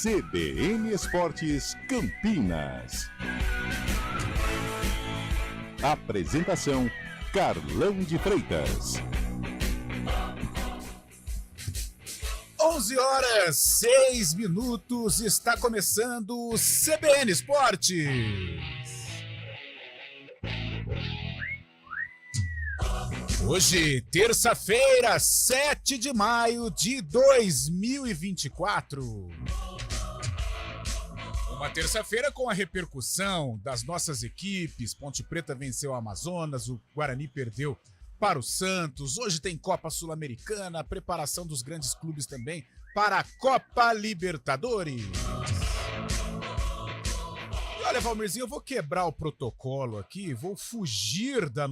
CBN Esportes Campinas. Apresentação: Carlão de Freitas. 11h06, está começando o CBN Esportes. Hoje, terça-feira, 7 de maio de 2024. Uma terça-feira com a repercussão das nossas equipes. Ponte Preta venceu o Amazonas, o Guarani perdeu para o Santos. Hoje tem Copa Sul-Americana, a preparação dos grandes clubes também para a Copa Libertadores. E olha, Valmirzinho, eu vou quebrar o protocolo aqui, vou fugir do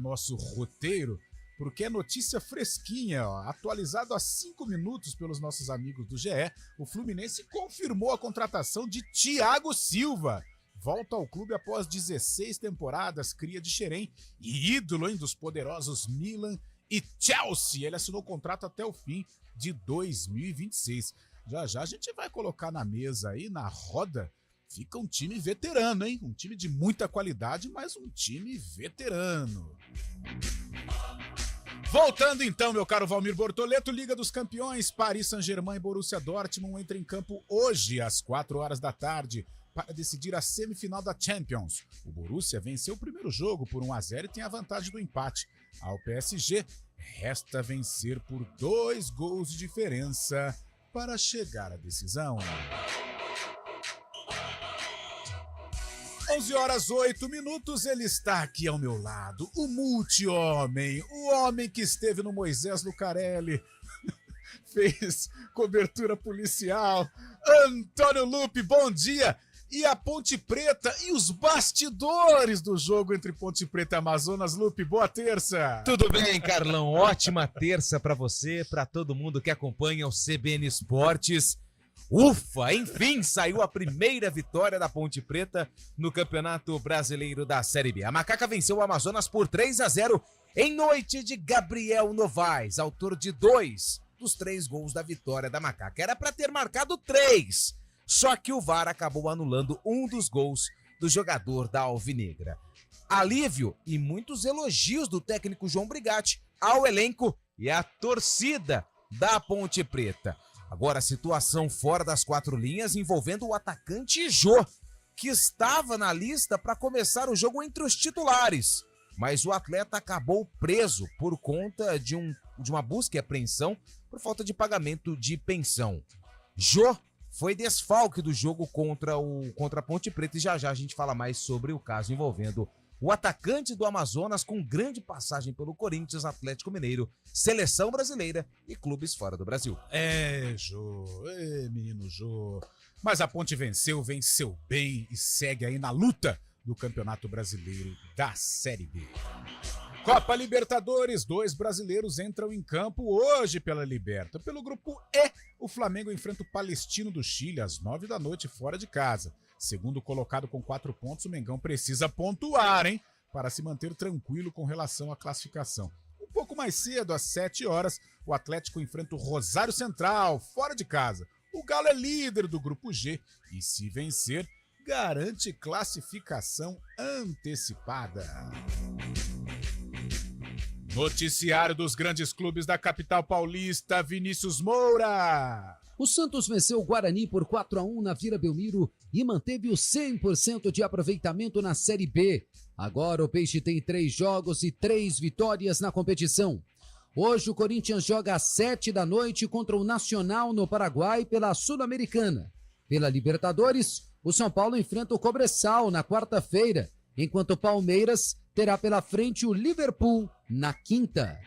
nosso roteiro, porque é notícia fresquinha, ó, atualizado há 5 minutos pelos nossos amigos do GE. O Fluminense confirmou a contratação de Thiago Silva. Volta ao clube após 16 temporadas, cria de Xerém e ídolo dos poderosos Milan e Chelsea. Ele assinou o contrato até o fim de 2026. Já já a gente vai colocar na mesa aí, na roda, fica um time veterano, hein? Um time de muita qualidade, mas um time veterano. Voltando então, meu caro Valmir Bortoleto, Liga dos Campeões, Paris Saint-Germain e Borussia Dortmund entram em campo hoje às 4 horas da tarde para decidir a semifinal da Champions. O Borussia venceu o primeiro jogo por 1-0 e tem a vantagem do empate. Ao PSG, resta vencer por 2 gols de diferença para chegar à decisão. 11h08, ele está aqui ao meu lado, o multi-homem, o homem que esteve no Moisés Lucarelli, fez cobertura policial, Antônio Lupi, bom dia! E a Ponte Preta e os bastidores do jogo entre Ponte Preta e Amazonas. Lupi, boa terça! Tudo bem, Carlão? Ótima terça para você, para todo mundo que acompanha o CBN Esportes. Ufa, enfim, saiu a primeira vitória da Ponte Preta no Campeonato Brasileiro da Série B. A Macaca venceu o Amazonas por 3-0 em noite de Gabriel Novaes, autor de 2 dos 3 gols da vitória da Macaca. Era para ter marcado 3, só que o VAR acabou anulando um dos gols do jogador da Alvinegra. Alívio e muitos elogios do técnico João Brigatti ao elenco e à torcida da Ponte Preta. Agora a situação fora das 4 linhas envolvendo o atacante Jô, que estava na lista para começar o jogo entre os titulares. Mas o atleta acabou preso por conta de uma busca e apreensão por falta de pagamento de pensão. Jô foi desfalque do jogo contra a Ponte Preta e já já a gente fala mais sobre o caso envolvendo o atacante do Amazonas com grande passagem pelo Corinthians, Atlético Mineiro, Seleção Brasileira e clubes fora do Brasil. Jô, menino Jô. Mas a Ponte venceu bem e segue aí na luta do Campeonato Brasileiro da Série B. Copa Libertadores, 2 brasileiros entram em campo hoje pela Liberta. Pelo grupo E, o Flamengo enfrenta o Palestino do Chile às 9 da noite fora de casa. Segundo colocado com 4 pontos, o Mengão precisa pontuar, hein? Para se manter tranquilo com relação à classificação. Um pouco mais cedo, às 7 horas, o Atlético enfrenta o Rosário Central, fora de casa. O Galo é líder do grupo G e, se vencer, garante classificação antecipada. Noticiário dos grandes clubes da capital paulista, Vinícius Moura. O Santos venceu o Guarani por 4-1 na Vila Belmiro e manteve o 100% de aproveitamento na Série B. Agora o Peixe tem 3 jogos e 3 vitórias na competição. Hoje o Corinthians joga às 7 da noite contra o Nacional no Paraguai pela Sul-Americana. Pela Libertadores, o São Paulo enfrenta o Cobressal na quarta-feira, enquanto o Palmeiras terá pela frente o Liverpool na quinta.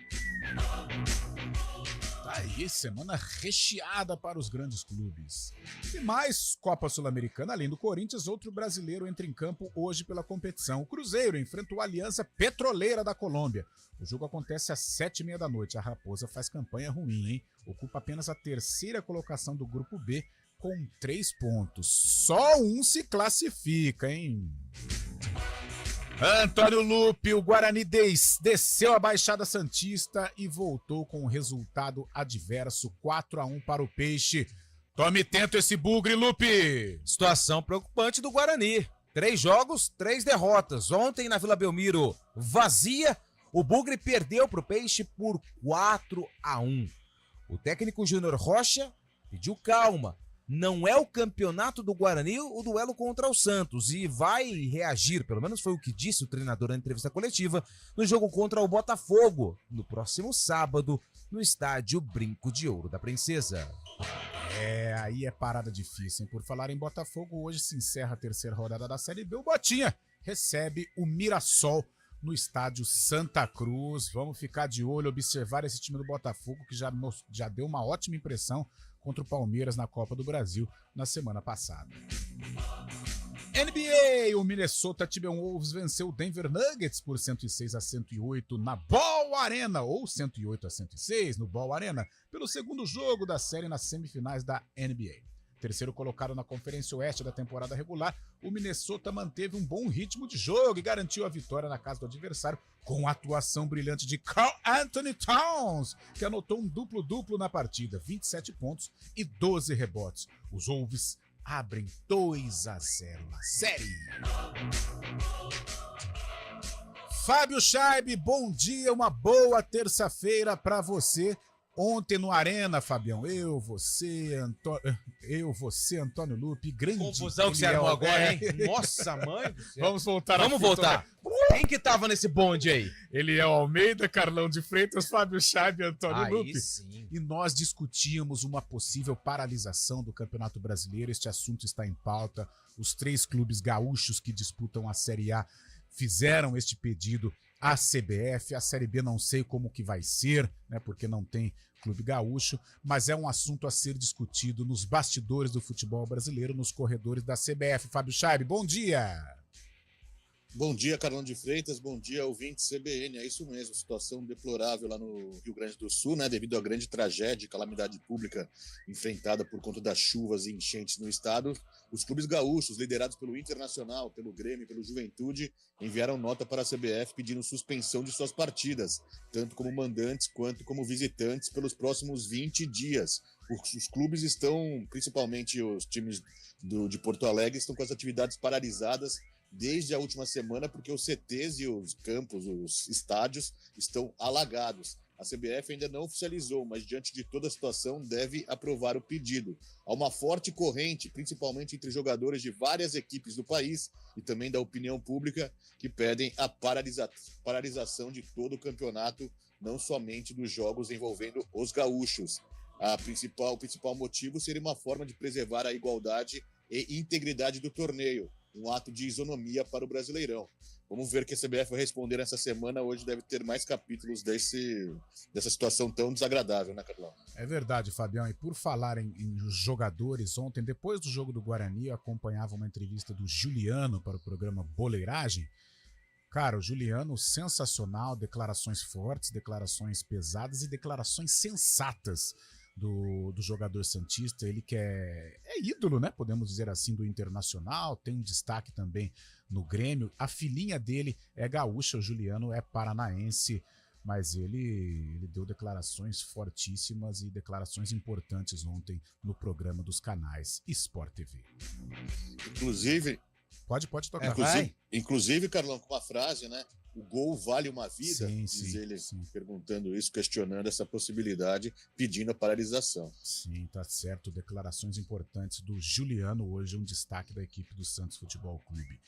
Aí, semana recheada para os grandes clubes. E mais Copa Sul-Americana, além do Corinthians, outro brasileiro entra em campo hoje pela competição. O Cruzeiro enfrenta o Aliança Petroleira da Colômbia. O jogo acontece às 7h30 da noite. A Raposa faz campanha ruim, hein? Ocupa apenas a 3ª colocação do grupo B com 3 pontos. Só um se classifica, hein? Antônio Lupi, o Guarani desceu a Baixada Santista e voltou com um resultado adverso, 4-1 para o Peixe. Tome tento esse bugre, Lupe! Situação preocupante do Guarani. 3 jogos, 3 derrotas. Ontem na Vila Belmiro, vazia, o Bugre perdeu pro Peixe por 4-1. O técnico Júnior Rocha pediu calma. Não é o campeonato do Guarani o duelo contra o Santos e vai reagir, pelo menos foi o que disse o treinador na entrevista coletiva, no jogo contra o Botafogo, no próximo sábado, no estádio Brinco de Ouro da Princesa. Aí é parada difícil, hein? Por falar em Botafogo, hoje se encerra a terceira rodada da Série B. O Botinha recebe o Mirassol no estádio Santa Cruz. Vamos ficar de olho, observar esse time do Botafogo, que já deu uma ótima impressão contra o Palmeiras na Copa do Brasil na semana passada. NBA, o Minnesota Timberwolves venceu o Denver Nuggets por 106-108 na Ball Arena, ou 108-106 no Ball Arena, pelo segundo jogo da série nas semifinais da NBA. Terceiro colocado na Conferência Oeste da temporada regular, o Minnesota manteve um bom ritmo de jogo e garantiu a vitória na casa do adversário com a atuação brilhante de Karl Anthony Towns, que anotou um duplo-duplo na partida, 27 pontos e 12 rebotes. Os Wolves abrem 2-0 na série. Fábio Chaib, bom dia, uma boa terça-feira para você. Ontem no Arena, Fabião, eu, você, Antônio Lupe, grande... Confusão que você armou agora, hein? Nossa, mãe do céu. Vamos voltar. Vamos voltar. Quem que tava nesse bonde aí? Ele é o Almeida, Carlão de Freitas, Fábio Chaib e Antônio Aí Lupe. Sim. E nós discutíamos uma possível paralisação do Campeonato Brasileiro. Este assunto está em pauta. Os 3 clubes gaúchos que disputam a Série A fizeram este pedido à CBF. A Série B não sei como que vai ser, né, porque não tem clube gaúcho, mas é um assunto a ser discutido nos bastidores do futebol brasileiro, nos corredores da CBF. Fábio Chaib, bom dia! Bom dia, Carlão de Freitas, bom dia, ouvintes CBN, é isso mesmo, situação deplorável lá no Rio Grande do Sul, né, devido à grande tragédia e calamidade pública enfrentada por conta das chuvas e enchentes no estado. Os clubes gaúchos, liderados pelo Internacional, pelo Grêmio e pelo Juventude, enviaram nota para a CBF pedindo suspensão de suas partidas, tanto como mandantes quanto como visitantes, pelos próximos 20 dias. Os clubes estão, principalmente os times de Porto Alegre, estão com as atividades paralisadas desde a última semana, porque os CTs e os campos, os estádios, estão alagados. A CBF ainda não oficializou, mas diante de toda a situação deve aprovar o pedido. Há uma forte corrente, principalmente entre jogadores de várias equipes do país e também da opinião pública, que pedem a paralisação de todo o campeonato, não somente dos jogos envolvendo os gaúchos. O principal motivo seria uma forma de preservar a igualdade e integridade do torneio, um ato de isonomia para o Brasileirão. Vamos ver o que a CBF vai responder nessa semana. Hoje deve ter mais capítulos dessa situação tão desagradável, né, Carlão? É verdade, Fabião. E por falar em jogadores, ontem, depois do jogo do Guarani, eu acompanhava uma entrevista do Juliano para o programa Boleiragem. Cara, o Juliano, sensacional, declarações fortes, declarações pesadas e declarações sensatas do jogador santista. Ele que é ídolo, né? Podemos dizer assim, do Internacional, tem um destaque também no Grêmio. A filhinha dele é gaúcha, o Juliano é paranaense, mas ele deu declarações fortíssimas e declarações importantes ontem no programa dos canais Sport TV. Inclusive... Pode tocar. Inclusive, Carlão, com uma frase, né? O gol vale uma vida, diz ele, sim. Perguntando isso, questionando essa possibilidade, pedindo a paralisação. Sim, tá certo. Declarações importantes do Juliano, hoje um destaque da equipe do Santos Futebol Clube.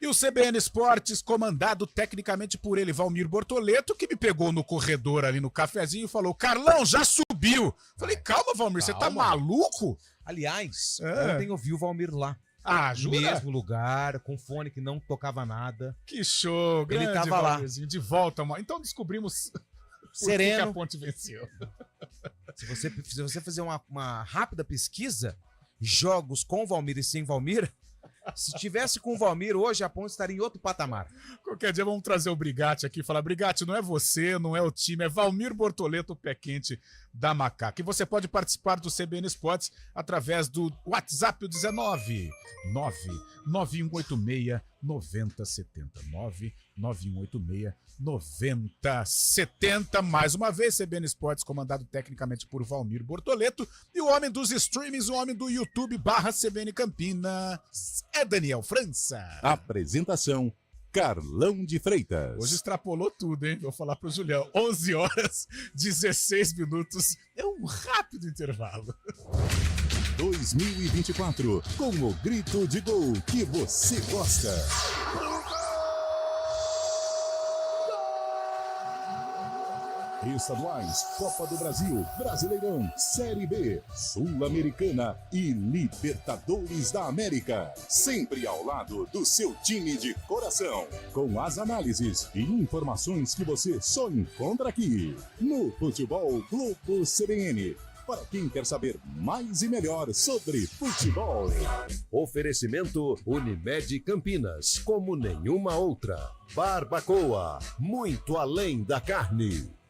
E o CBN Esportes, comandado tecnicamente por ele, Valmir Bortoleto, que me pegou no corredor ali no cafezinho e falou: Carlão, já subiu. Falei, calma, Valmir, você tá maluco? Aliás, É. ontem eu vi o Valmir lá. Ah, No jura? mesmo lugar, com fone que não tocava nada. Que show, grande Ele tava lá. Valmirzinho, de volta, mano. Então descobrimos por que Sereno. a Ponte venceu. Se você fizer uma rápida pesquisa, jogos com Valmir e sem Valmir, se tivesse com o Valmir hoje, a Ponte estaria em outro patamar. Qualquer dia vamos trazer o Brigatti aqui e falar: Brigatti, não é você, não é o time, é Valmir Bortoleto, o pé quente da Macaca. E você pode participar do CBN Esportes através do WhatsApp 19 99186 9070. 99186 9070. Mais uma vez, CBN Esportes, comandado tecnicamente por Valmir Bortoleto. E o homem dos streamings, o homem do YouTube /CBN Campinas, é Daniel França. Apresentação: Carlão de Freitas. Hoje extrapolou tudo, hein? Vou falar pro Julião. 11 horas, 16 minutos. É um rápido intervalo. 2024, com o grito de gol que você gosta. Estaduais, Copa do Brasil, Brasileirão, Série B, Sul-Americana e Libertadores da América. Sempre ao lado do seu time de coração. Com as análises e informações que você só encontra aqui. No Futebol Globo CBN. Para quem quer saber mais e melhor sobre futebol. Oferecimento Unimed Campinas, como nenhuma outra. Barbacoa, muito além da carne.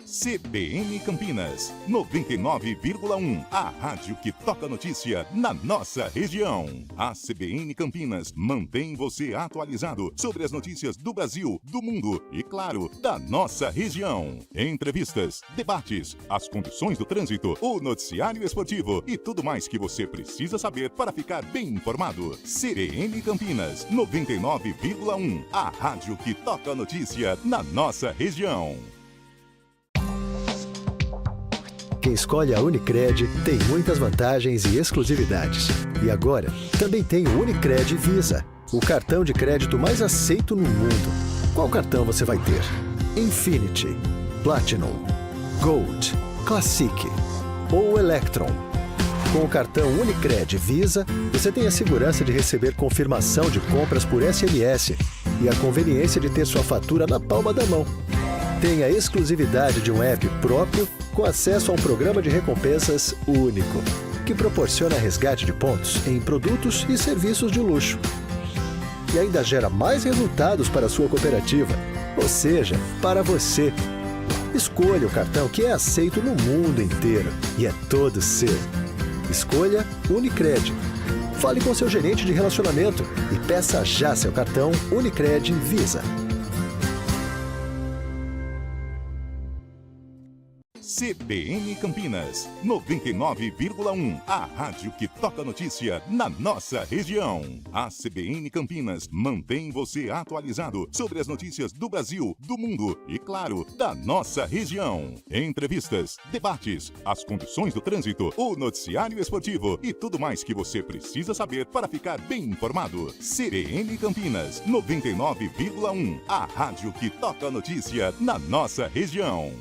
CBN Campinas, 99,1. A rádio que toca notícia na nossa região. A CBN Campinas mantém você atualizado sobre as notícias do Brasil, do mundo e, claro, da nossa região. Entrevistas, debates, as condições do trânsito, o noticiário esportivo e tudo mais que você precisa saber para ficar bem informado. CBN Campinas, 99,1. A rádio que toca notícia na nossa região. Quem escolhe a Unicred tem muitas vantagens e exclusividades. E agora, também tem o Unicred Visa, o cartão de crédito mais aceito no mundo. Qual cartão você vai ter? Infinity, Platinum, Gold, Classic ou Electron? Com o cartão Unicred Visa, você tem a segurança de receber confirmação de compras por SMS e a conveniência de ter sua fatura na palma da mão. Tem a exclusividade de um app próprio com acesso a um programa de recompensas único, que proporciona resgate de pontos em produtos e serviços de luxo. E ainda gera mais resultados para a sua cooperativa, ou seja, para você. Escolha o cartão que é aceito no mundo inteiro e é todo seu. Escolha Unicred. Fale com seu gerente de relacionamento e peça já seu cartão Unicred Visa. CBN Campinas, 99,1. A rádio que toca notícia na nossa região. A CBN Campinas mantém você atualizado sobre as notícias do Brasil, do mundo e, claro, da nossa região. Entrevistas, debates, as condições do trânsito, o noticiário esportivo e tudo mais que você precisa saber para ficar bem informado. CBN Campinas, 99,1. A rádio que toca notícia na nossa região.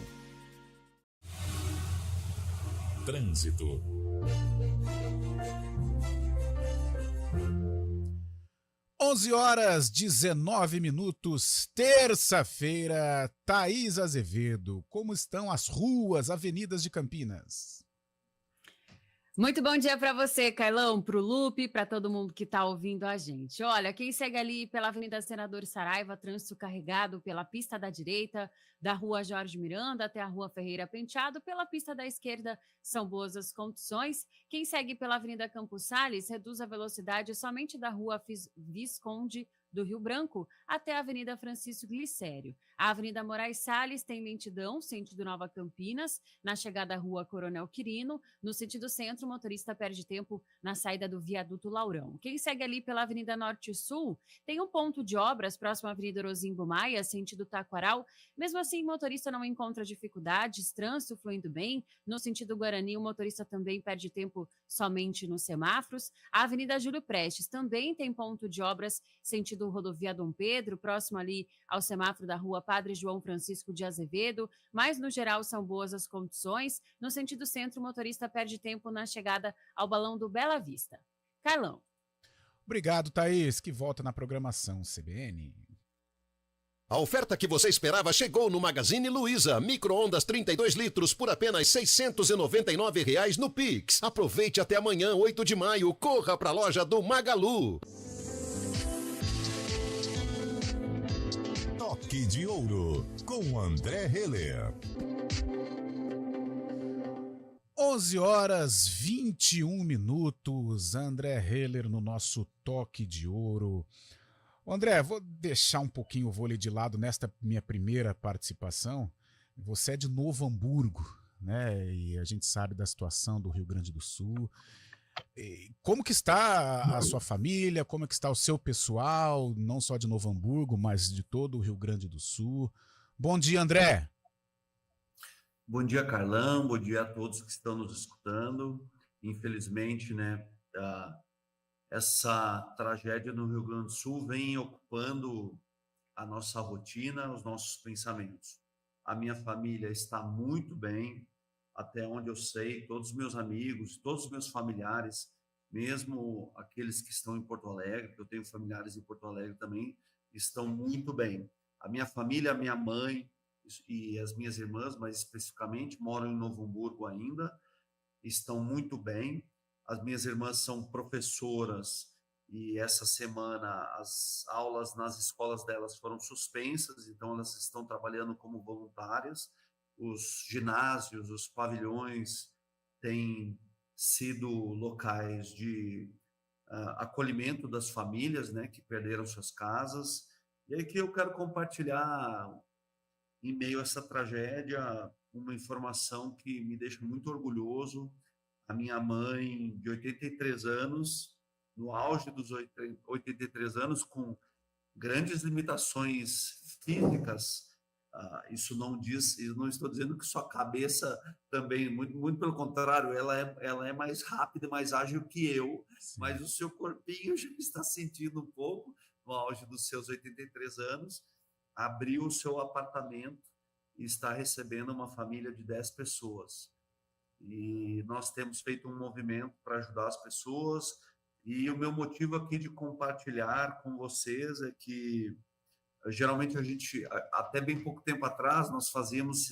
Trânsito. Onze horas 19 minutos, terça-feira. Thaís Azevedo, como estão as ruas, avenidas de Campinas? Muito bom dia para você, Carlão, para o Lupe, para todo mundo que está ouvindo a gente. Olha, quem segue ali pela Avenida Senador Saraiva, trânsito carregado pela pista da direita, da Rua Jorge Miranda até a Rua Ferreira Penteado, pela pista da esquerda, são boas as condições. Quem segue pela Avenida Campos Sales, reduz a velocidade somente da Rua Visconde do Rio Branco até a Avenida Francisco Glicério. A Avenida Moraes Salles tem lentidão, sentido Nova Campinas, na chegada à Rua Coronel Quirino. No sentido centro, o motorista perde tempo na saída do Viaduto Laurão. Quem segue ali pela Avenida Norte e Sul, tem um ponto de obras próximo à Avenida Orozimbo Maia, sentido Taquaral. Mesmo assim, o motorista não encontra dificuldades, trânsito fluindo bem. No sentido Guarani, o motorista também perde tempo somente nos semáforos. A Avenida Júlio Prestes também tem ponto de obras, sentido Rodovia Dom Pedro, próximo ali ao semáforo da Rua Padre João Francisco de Azevedo, mas no geral são boas as condições. No sentido centro, o motorista perde tempo na chegada ao Balão do Bela Vista. Carlão. Obrigado, Thaís, que volta na programação CBN. A oferta que você esperava chegou no Magazine Luiza. Micro-ondas 32 litros por apenas R$ 699 no Pix. Aproveite até amanhã, 8 de maio. Corra para a loja do Magalu. Toque de Ouro, com André Heller. 11h21, André Heller no nosso Toque de Ouro. André, vou deixar um pouquinho o vôlei de lado nesta minha primeira participação. Você é de Novo Hamburgo, né? E a gente sabe da situação do Rio Grande do Sul. E como que está a sua família? Como que está o seu pessoal? Não só de Novo Hamburgo, mas de todo o Rio Grande do Sul. Bom dia, André. Bom dia, Carlão. Bom dia a todos que estão nos escutando. Infelizmente, né, essa tragédia no Rio Grande do Sul vem ocupando a nossa rotina, os nossos pensamentos. A minha família está muito bem, até onde eu sei, todos os meus amigos, todos os meus familiares, mesmo aqueles que estão em Porto Alegre, que eu tenho familiares em Porto Alegre também, estão muito bem. A minha família, a minha mãe e as minhas irmãs, mais especificamente, moram em Novo Hamburgo ainda, estão muito bem. As minhas irmãs são professoras e essa semana as aulas nas escolas delas foram suspensas, então elas estão trabalhando como voluntárias. Os ginásios, os pavilhões têm sido locais de acolhimento das famílias, né, que perderam suas casas. E aí que eu quero compartilhar, em meio a essa tragédia, uma informação que me deixa muito orgulhoso. A minha mãe, de 83 anos, no auge dos 83 anos, com grandes limitações físicas, isso não diz, eu não estou dizendo que sua cabeça também, muito pelo contrário, ela é mais rápida e mais ágil que eu, sim, mas o seu corpinho já está sentindo um pouco, no auge dos seus 83 anos, abriu o seu apartamento e está recebendo uma família de 10 pessoas. E nós temos feito um movimento para ajudar as pessoas, e o meu motivo aqui de compartilhar com vocês é que geralmente a gente, até bem pouco tempo atrás, nós fazíamos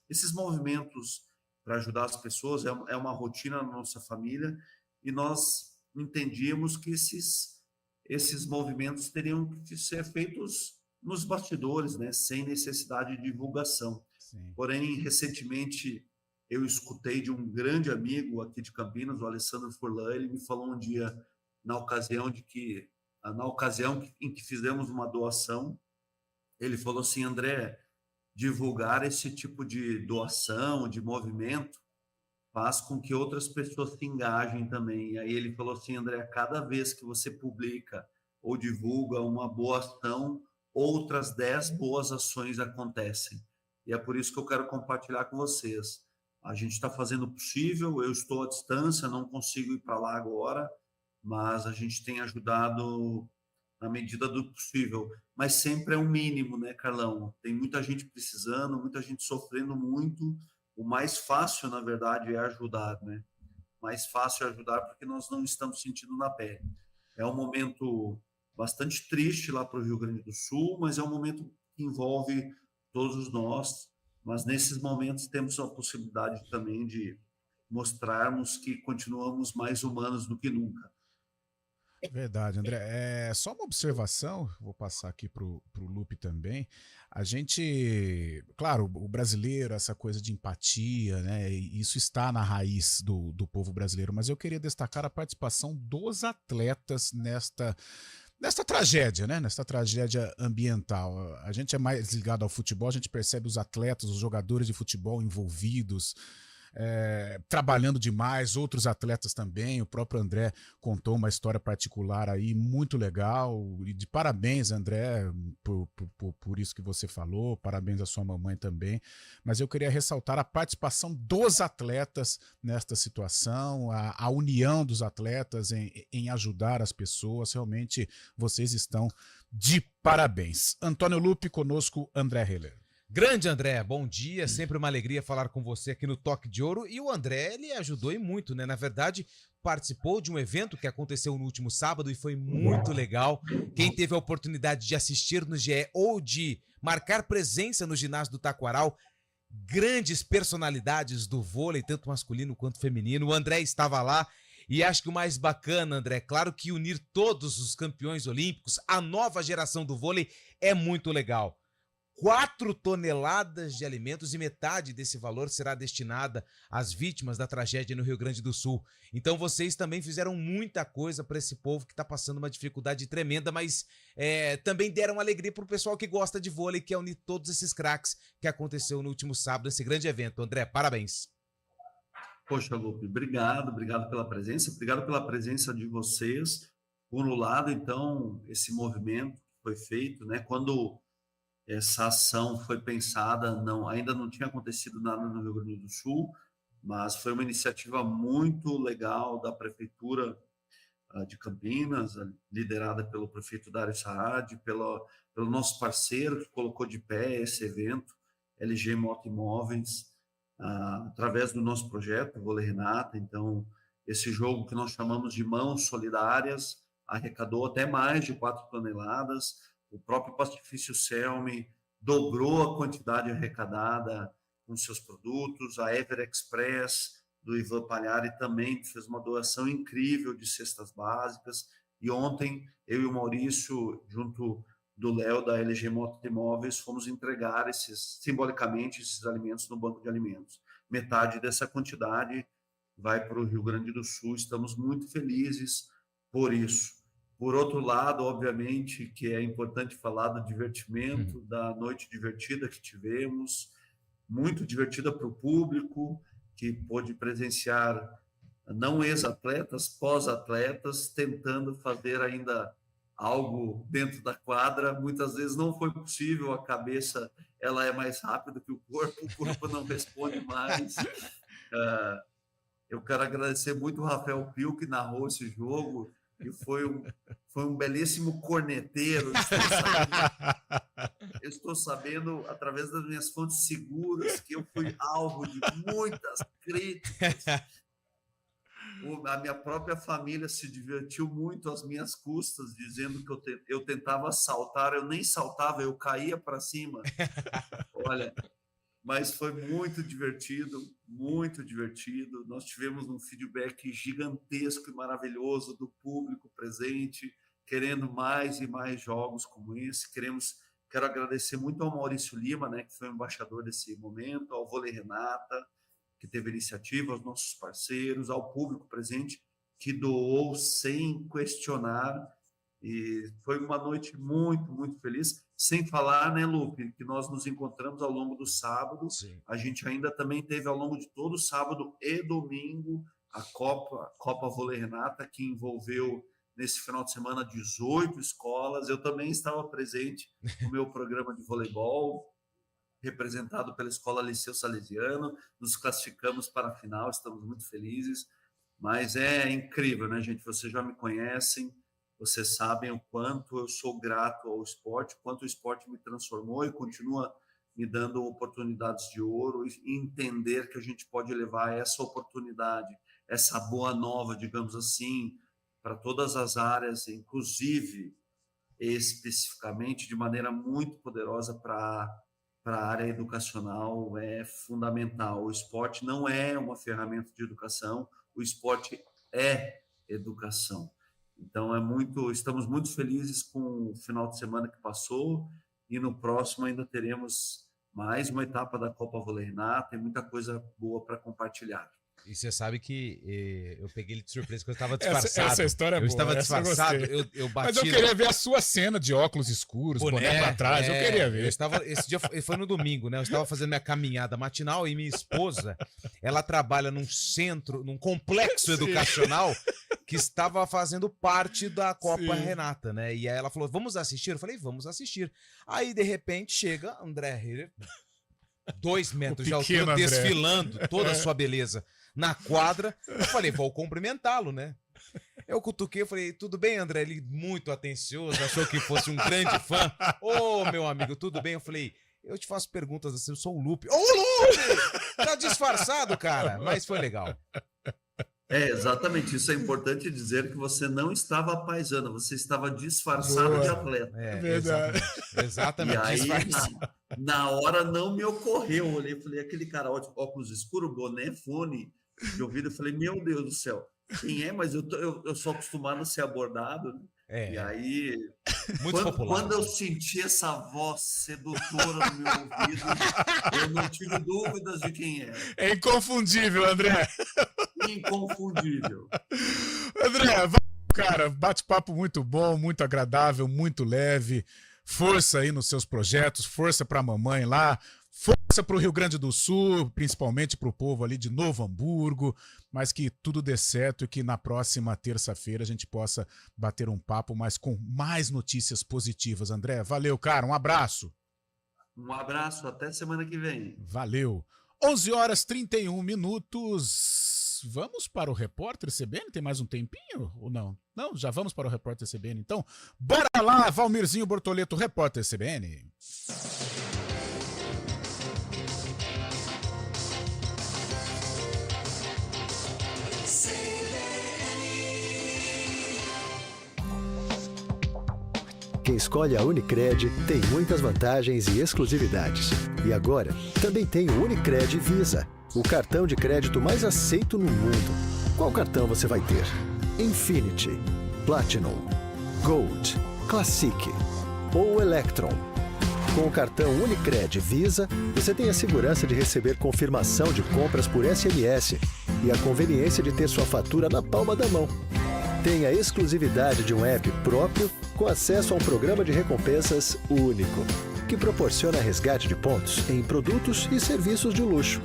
esses movimentos para ajudar as pessoas, é uma rotina na nossa família, e nós entendíamos que esses movimentos teriam que ser feitos nos bastidores, né, sem necessidade de divulgação. Sim. Porém, recentemente, eu escutei de um grande amigo aqui de Campinas, o Alessandro Furlan, ele me falou um dia, na ocasião em que fizemos uma doação, ele falou assim: André, divulgar esse tipo de doação, de movimento, faz com que outras pessoas se engajem também. E aí ele falou assim: André, cada vez que você publica ou divulga uma boa ação, outras 10 boas ações acontecem. E é por isso que eu quero compartilhar com vocês. A gente está fazendo o possível, eu estou à distância, não consigo ir para lá agora, mas a gente tem ajudado na medida do possível. Mas sempre é um mínimo, né, Carlão? Tem muita gente precisando, muita gente sofrendo muito. O mais fácil, na verdade, é ajudar, né? Mais fácil é ajudar porque nós não estamos sentindo na pele. É um momento bastante triste lá para o Rio Grande do Sul, mas é um momento que envolve todos nós. Mas nesses momentos temos a possibilidade também de mostrarmos que continuamos mais humanos do que nunca. Verdade, André. Só uma observação, vou passar aqui para o Lupe também. A gente, claro, o brasileiro, essa coisa de empatia, né? Isso está na raiz do povo brasileiro, mas eu queria destacar a participação dos atletas nesta tragédia, né? Nesta tragédia ambiental. A gente é mais ligado ao futebol, a gente percebe os atletas, os jogadores de futebol envolvidos, trabalhando demais, outros atletas também. O próprio André contou uma história particular aí muito legal, e de parabéns, André, por isso que você falou, parabéns à sua mamãe também, mas eu queria ressaltar a participação dos atletas nesta situação, a união dos atletas em ajudar as pessoas. Realmente vocês estão de parabéns. Antônio Lupe, conosco, André Heller. Grande André, bom dia, sempre uma alegria falar com você aqui no Toque de Ouro. E o André, ele ajudou e muito, né? Na verdade, participou de um evento que aconteceu no último sábado e foi muito legal. Quem teve a oportunidade de assistir no GE ou de marcar presença no ginásio do Taquaral, grandes personalidades do vôlei, tanto masculino quanto feminino. O André estava lá e acho que o mais bacana, André, claro que unir todos os campeões olímpicos, a nova geração do vôlei é muito legal. 4 toneladas de alimentos e metade desse valor será destinada às vítimas da tragédia no Rio Grande do Sul. Então vocês também fizeram muita coisa para esse povo que está passando uma dificuldade tremenda, mas também deram alegria para o pessoal que gosta de vôlei, que é unir todos esses craques que aconteceu no último sábado, esse grande evento. André, parabéns. Poxa, Lupe, obrigado pela presença de vocês. Por um lado, então, esse movimento que foi feito, né, quando essa ação foi pensada, ainda não tinha acontecido nada no Rio Grande do Sul, mas foi uma iniciativa muito legal da Prefeitura de Campinas, liderada pelo prefeito Dário Saad, pelo nosso parceiro que colocou de pé esse evento, LG Moto Imóveis, através do nosso projeto, Vôlei Renata. Então, esse jogo que nós chamamos de Mãos Solidárias arrecadou até mais de 4 toneladas. O próprio Pastifício Selmi dobrou a quantidade arrecadada com seus produtos. A Ever Express, do Ivan Palhari, também fez uma doação incrível de cestas básicas. E ontem, eu e o Maurício, junto do Léo, da LG Moto Imóveis, fomos entregar simbolicamente esses alimentos no banco de alimentos. Metade dessa quantidade vai para o Rio Grande do Sul. Estamos muito felizes por isso. Por outro lado, obviamente, que é importante falar do divertimento, da noite divertida que tivemos, muito divertida para o público, que pôde presenciar não ex-atletas, pós-atletas, tentando fazer ainda algo dentro da quadra. Muitas vezes não foi possível, a cabeça ela é mais rápida que o corpo não responde mais. Eu quero agradecer muito o Rafael Pio, que narrou esse jogo, e foi um belíssimo corneteiro. Eu estou sabendo, através das minhas fontes seguras, que eu fui alvo de muitas críticas. A minha própria família se divertiu muito às minhas custas, dizendo que eu tentava saltar, eu nem saltava, eu caía para cima. Olha, mas foi muito divertido, muito divertido. Nós tivemos um feedback gigantesco e maravilhoso do público presente, querendo mais e mais jogos como esse. Quero agradecer muito ao Maurício Lima, né, que foi o embaixador desse momento, ao Vôlei Renata, que teve iniciativa, aos nossos parceiros, ao público presente, que doou sem questionar. E foi uma noite muito, muito feliz. Sem falar, né, Lupe, que nós nos encontramos ao longo do sábado. Sim. A gente ainda também teve, ao longo de todo o sábado e domingo, a Copa Vôlei Renata, que envolveu, nesse final de semana, 18 escolas. Eu também estava presente no meu programa de voleibol, representado pela Escola Liceu Salesiano. Nos classificamos para a final, estamos muito felizes. Mas é incrível, né, gente? Vocês já me conhecem, vocês sabem o quanto eu sou grato ao esporte, o quanto o esporte me transformou e continua me dando oportunidades de ouro, e entender que a gente pode levar essa oportunidade, essa boa nova, digamos assim, para todas as áreas, inclusive, especificamente, de maneira muito poderosa para a área educacional, é fundamental. O esporte não é uma ferramenta de educação, o esporte é educação. Então, estamos muito felizes com o final de semana que passou, e no próximo ainda teremos mais uma etapa da Copa Vôlei Renata, tem muita coisa boa para compartilhar. E você sabe que eu peguei ele de surpresa, porque eu estava disfarçado. Essa história é boa. Eu estava disfarçado, eu bati... Mas eu queria ver a sua cena de óculos escuros, boné pra trás, eu queria ver. Esse dia foi no domingo, né? Eu estava fazendo minha caminhada matinal e minha esposa, ela trabalha num centro, num complexo educacional que estava fazendo parte da Copa Renata, né? E aí ela falou, vamos assistir? Eu falei, vamos assistir. Aí, de repente, chega André Heller, 2 metros de altura, desfilando toda a sua beleza na quadra. Eu falei, vou cumprimentá-lo, né? Eu cutuquei, eu falei, tudo bem, André? Ele muito atencioso, achou que fosse um grande fã. Ô, meu amigo, tudo bem? Eu falei, eu te faço perguntas assim, eu sou o Lupe. Ô, Lupe! Tá disfarçado, cara. Mas foi legal. Exatamente. Isso é importante dizer que você não estava paisana, você estava disfarçado Boa. de atleta. Verdade. Exatamente. E aí, Disfarça. na hora, não me ocorreu. Eu olhei e falei, aquele cara, óculos escuros, boné, fone de ouvido. Eu falei, meu Deus do céu, quem é? Mas eu sou acostumado a ser abordado. Né? E aí, Muito popular. quando eu senti essa voz sedutora no meu ouvido, eu não tive dúvidas de quem é. É inconfundível, André. Inconfundível. André, cara, bate-papo muito bom, muito agradável, muito leve. Força aí nos seus projetos, força pra mamãe lá, força pro Rio Grande do Sul, principalmente pro povo ali de Novo Hamburgo, mas que tudo dê certo e que na próxima terça-feira a gente possa bater um papo, mas com mais notícias positivas. André, valeu, cara, um abraço. Um abraço, até semana que vem. Valeu. 11h31. Vamos para o Repórter CBN? Tem mais um tempinho ou não? Não, já vamos para o Repórter CBN. Então, bora lá, Valmirzinho Bortoleto, Repórter CBN. Quem escolhe a Unicred tem muitas vantagens e exclusividades. E agora, também tem o Unicred Visa, o cartão de crédito mais aceito no mundo. Qual cartão você vai ter? Infinity, Platinum, Gold, Classic ou Electron? Com o cartão Unicred Visa, você tem a segurança de receber confirmação de compras por SMS e a conveniência de ter sua fatura na palma da mão. Tem a exclusividade de um app próprio com acesso a um programa de recompensas único, que proporciona resgate de pontos em produtos e serviços de luxo.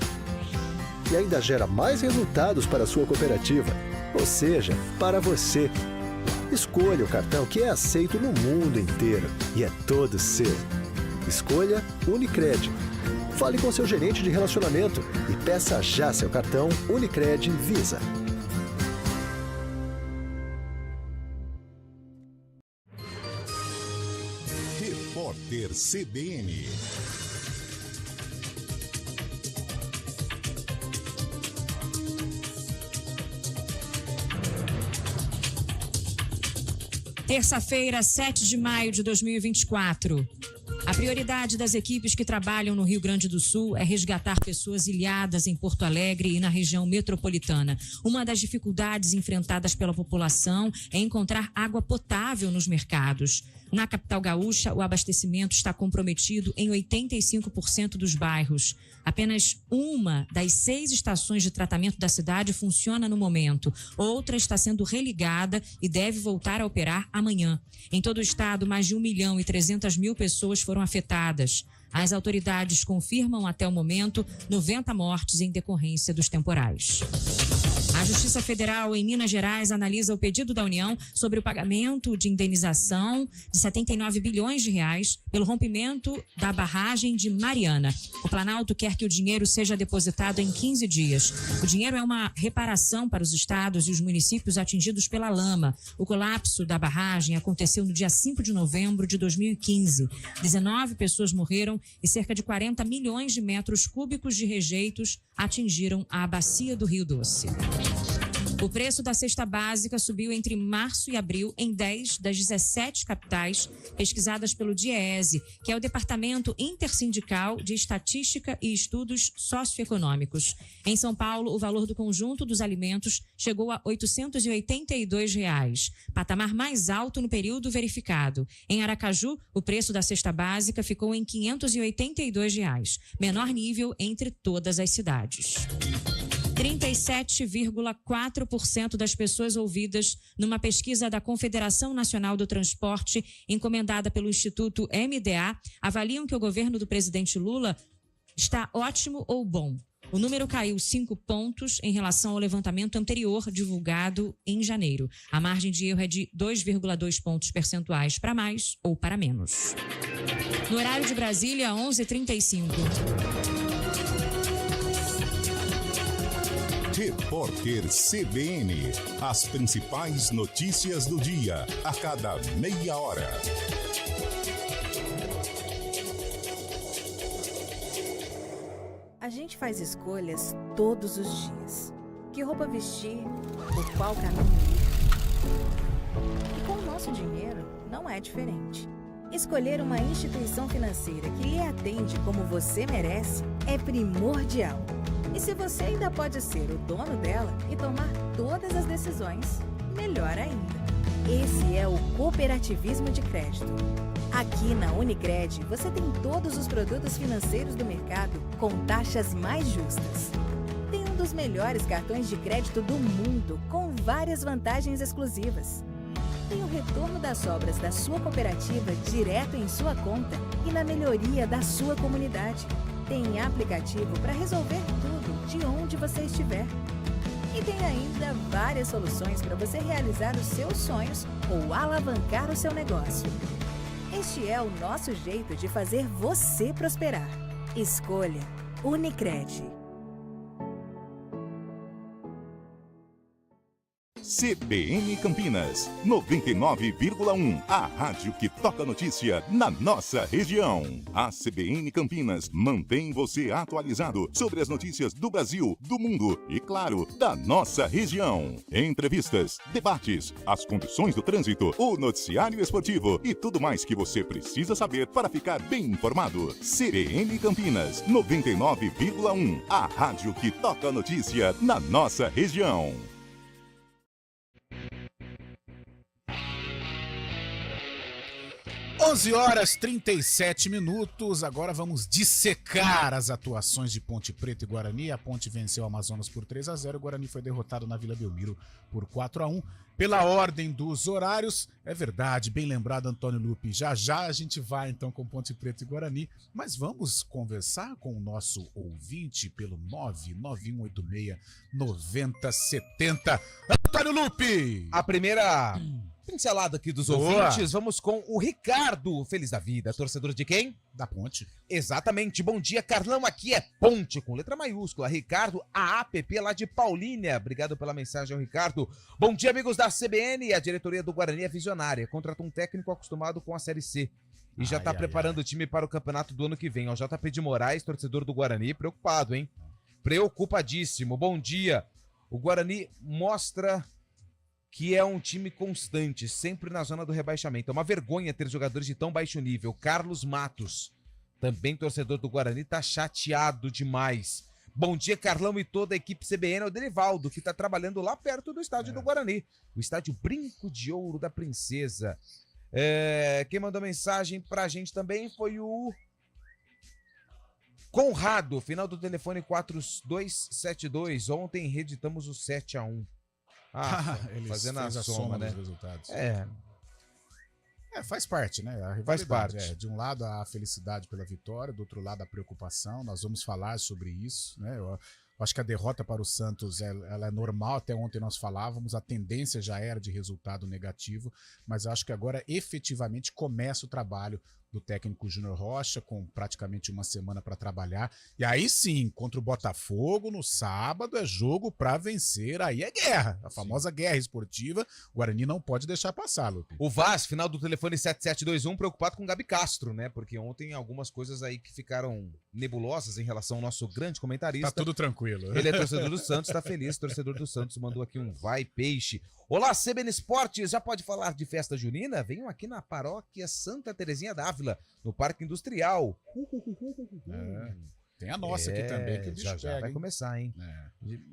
E ainda gera mais resultados para a sua cooperativa, ou seja, para você. Escolha o cartão que é aceito no mundo inteiro e é todo seu. Escolha Unicred. Fale com seu gerente de relacionamento e peça já seu cartão Unicred Visa. Repórter CBN. Terça-feira, 7 de maio de 2024. A prioridade das equipes que trabalham no Rio Grande do Sul é resgatar pessoas ilhadas em Porto Alegre e na região metropolitana. Uma das dificuldades enfrentadas pela população é encontrar água potável nos mercados. Na capital gaúcha, o abastecimento está comprometido em 85% dos bairros. Apenas uma das 6 estações de tratamento da cidade funciona no momento. Outra está sendo religada e deve voltar a operar amanhã. Em todo o estado, mais de 1.300.000 pessoas foram afetadas. As autoridades confirmam até o momento 90 mortes em decorrência dos temporais. A Justiça Federal em Minas Gerais analisa o pedido da União sobre o pagamento de indenização de 79 bilhões de reais pelo rompimento da barragem de Mariana. O Planalto quer que o dinheiro seja depositado em 15 dias. O dinheiro é uma reparação para os estados e os municípios atingidos pela lama. O colapso da barragem aconteceu no dia 5 de novembro de 2015. 19 pessoas morreram e cerca de 40 milhões de metros cúbicos de rejeitos atingiram a bacia do Rio Doce. O preço da cesta básica subiu entre março e abril em 10 das 17 capitais pesquisadas pelo DIEESE, que é o Departamento Intersindical de Estatística e Estudos Socioeconômicos. Em São Paulo, o valor do conjunto dos alimentos chegou a R$ 882, patamar mais alto no período verificado. Em Aracaju, o preço da cesta básica ficou em R$ 582, menor nível entre todas as cidades. 37,4% das pessoas ouvidas numa pesquisa da Confederação Nacional do Transporte, encomendada pelo Instituto MDA, avaliam que o governo do presidente Lula está ótimo ou bom. O número caiu 5 pontos em relação ao levantamento anterior, divulgado em janeiro. A margem de erro é de 2,2 pontos percentuais para mais ou para menos. No horário de Brasília, 11h35. Repórter CBN. As principais notícias do dia, a cada meia hora. A gente faz escolhas todos os dias. Que roupa vestir? Por qual caminho ir? E com o nosso dinheiro, não é diferente. Escolher uma instituição financeira que lhe atende como você merece é primordial. E se você ainda pode ser o dono dela e tomar todas as decisões, melhor ainda. Esse é o cooperativismo de crédito. Aqui na Unicred, você tem todos os produtos financeiros do mercado com taxas mais justas. Tem um dos melhores cartões de crédito do mundo, com várias vantagens exclusivas. Tem o retorno das sobras da sua cooperativa direto em sua conta e na melhoria da sua comunidade. Tem aplicativo para resolver tudo de onde você estiver. E tem ainda várias soluções para você realizar os seus sonhos ou alavancar o seu negócio. Este é o nosso jeito de fazer você prosperar. Escolha Unicred. CBN Campinas, 99,1. A rádio que toca notícia na nossa região. A CBN Campinas mantém você atualizado sobre as notícias do Brasil, do mundo e, claro, da nossa região. Entrevistas, debates, as condições do trânsito, o noticiário esportivo e tudo mais que você precisa saber para ficar bem informado. CBN Campinas, 99,1. A rádio que toca notícia na nossa região. 11h37. Agora vamos dissecar as atuações de Ponte Preta e Guarani. A Ponte venceu o Amazonas por 3-0. O Guarani foi derrotado na Vila Belmiro por 4-1. Pela ordem dos horários, é verdade, bem lembrado, Antônio Lupi. Já já a gente vai então com Ponte Preta e Guarani, mas vamos conversar com o nosso ouvinte pelo 99186-9070. Antônio Lupi! A primeira pincelada aqui dos ouvintes, vamos com o Ricardo, feliz da vida, torcedor de quem? Da Ponte. Exatamente, bom dia Carlão, aqui é Ponte, com letra maiúscula, Ricardo, a APP lá de Paulínia, obrigado pela mensagem, Ricardo. Bom dia amigos da CBN, a diretoria do Guarani é visionária, contratou um técnico acostumado com a Série C e já tá preparando o time para o campeonato do ano que vem, ó, JP de Moraes, torcedor do Guarani, preocupado, hein? Preocupadíssimo, bom dia, o Guarani mostra que é um time constante, sempre na zona do rebaixamento. É uma vergonha ter jogadores de tão baixo nível. Carlos Matos, também torcedor do Guarani, tá chateado demais. Bom dia, Carlão e toda a equipe CBN. É o Derivaldo, que tá trabalhando lá perto do estádio do Guarani. O estádio Brinco de Ouro da Princesa. Quem mandou mensagem pra gente também foi o Conrado, final do telefone 4272. Ontem reeditamos o 7-1. Fazendo a soma, né? Dos resultados. Faz parte, né? A rivalidade, faz parte. De um lado a felicidade pela vitória, do outro lado a preocupação. Nós vamos falar sobre isso, né? Eu acho que a derrota para o Santos ela é normal, até ontem nós falávamos, a tendência já era de resultado negativo, mas eu acho que agora efetivamente começa o trabalho do técnico Júnior Rocha, com praticamente uma semana para trabalhar. E aí sim, contra o Botafogo, no sábado, é jogo para vencer. Aí é guerra, a famosa guerra esportiva. O Guarani não pode deixar passar, Lupe. O Vaz, final do telefone 7721, preocupado com o Gabi Castro, né? Porque ontem algumas coisas aí que ficaram nebulosas em relação ao nosso grande comentarista. Tá tudo tranquilo. Ele é torcedor do Santos, tá feliz. Torcedor do Santos mandou aqui um vai peixe. Olá, CBN Esportes, já pode falar de festa junina? Venham aqui na paróquia Santa Terezinha d'Ávila, no Parque Industrial. Tem a nossa aqui também, que já vai começar, hein?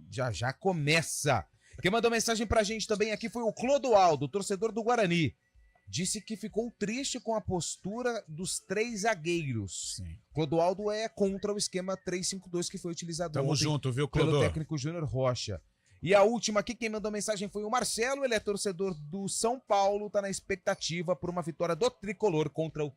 Já começa. Quem mandou mensagem pra gente também aqui foi o Clodoaldo, torcedor do Guarani. Disse que ficou triste com a postura dos 3 zagueiros. Sim. Clodoaldo é contra o esquema 3-5-2 que foi utilizado Tamo ontem junto, viu, pelo Clodô? técnico Júnior Rocha. E a última aqui, quem mandou mensagem foi o Marcelo, ele é torcedor do São Paulo, tá na expectativa por uma vitória do Tricolor contra o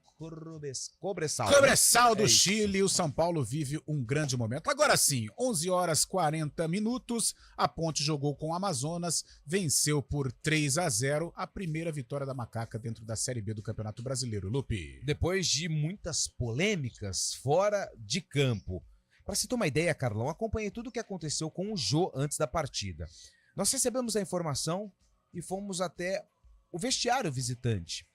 Cobressal. Cobressal do Chile, o São Paulo vive um grande momento. Agora sim, 11h40, a Ponte jogou com o Amazonas, venceu por 3-0, a primeira vitória da Macaca dentro da Série B do Campeonato Brasileiro. Lupe. Depois de muitas polêmicas fora de campo. Para se ter uma ideia, Carlão, acompanhei tudo o que aconteceu com o Jô antes da partida. Nós recebemos a informação e fomos até o vestiário visitante.